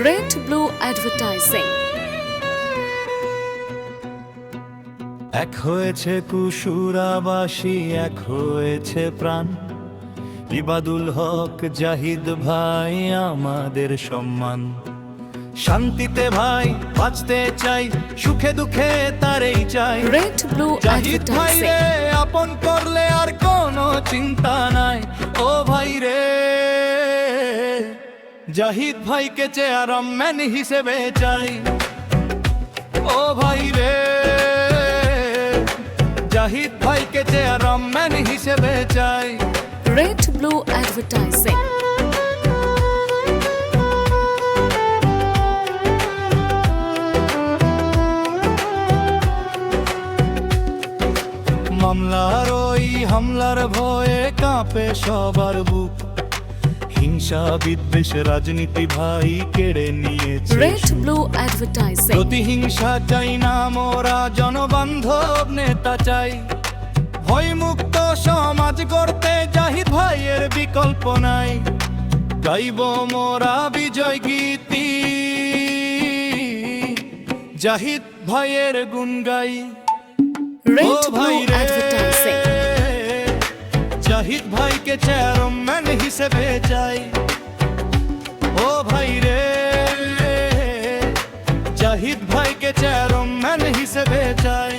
Red blue advertising. এক হয়েছে কুশুরাবাসী, এক হয়েছে প্রাণ। ইবাদুল হক জাহিদ ভাই আমাদের সম্মান। শান্তিতে ভাই বাঁচতে চাই, সুখে দুঃখে তারেই চাই। রেড ব্লু জাহিদ ভাই রে অ্যাডভার্টাইজিং। আপন করলে আর কোনো চিন্তা নাই। ও ভাই রে, জাহিদ ভাইকে চেয়ারম্যান হিসেবে চাই। ও ভাই রে, জাহিদ ভাইকে চেয়ারম্যান হিসেবে চাই। Red blue advertising. মামলার ওই হামলার ভয়ে কাঁপে সবার বুক। হিংসা বিদ্বেষ রাজনীতি ভাই কেড়ে নিয়েছে রেড সুখ। Blue advertising. প্রতিহিংসা চাই না মোরা, জনবান্ধব নেতা চাই। ভয় মুক্ত সমাজ গড়তে জাহিদ ভাইয়ের বিকল্প নাই। গাইব মোরা বিজয় গীতি, জাহিদ ভাইয়ের গুণ গাই। রেড ব্লু ভাই রে, অ্যাডভার্টাইজিং। জাহিদ ভাইকে চেয়ারম্যান হিসেবে চাই। ও ভাই রে, জাহিদ ভাইকে চেয়ারম্যান হিসেবে চাই।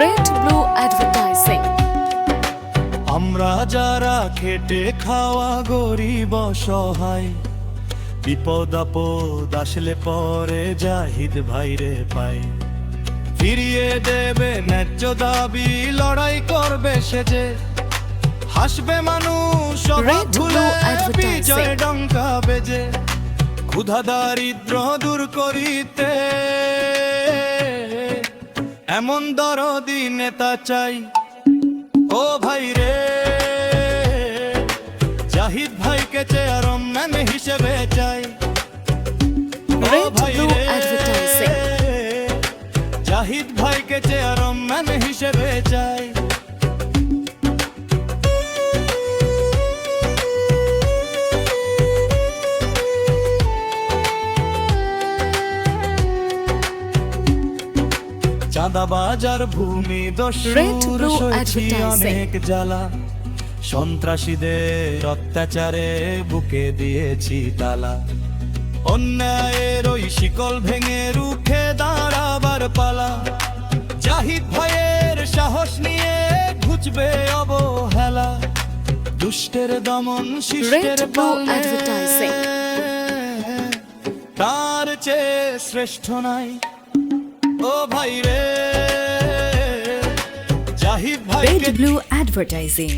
Red blue advertising. আমরা যারা খেটে খাওয়া গরিব অসহায়, বিপদ আপদ আসলে পরে জাহিদ ভাইরে পাই। ফিরিয়ে দেবে ন্যায্য দাবি, লড়াই করবে সে যে। হাসবে মানুষ সভা Red Blue ভুলে, Advertising. বিজয় ডঙ্কা বেজে। ক্ষুধা দারিদ্র দূর করিতে এমন দরদি নেতা চাই। ও ভাই রে, জাহিদ ভাইকে চেয়ারম্যান হিসেবে চাই। ও Red ভাই Blue রে, Advertising. জাহিদ ভাইকে চেয়ারম্যান হিসেবে চাই। চাঁদা বাজার ভূমি Red দস্যুর Blue সইছি Advertising. অনেক জ্বালা। সন্ত্রাসীদের অত্যাচারে বুকে দিয়েছি তালা। অন্যায়ের ওই শিকল ভেঙে রুখে দাঁড়াবার পালা। জাহিদ ভাইয়ের সাহস নিয়ে ঘুচবে অবহেলা। দুষ্টের দমন শিষ্টের Red Blue পালনে Advertising. তার চেয়ে শ্রেষ্ঠ নাই। ও ভাই রে, জাহিদ ভাইকে Red Blue Advertising.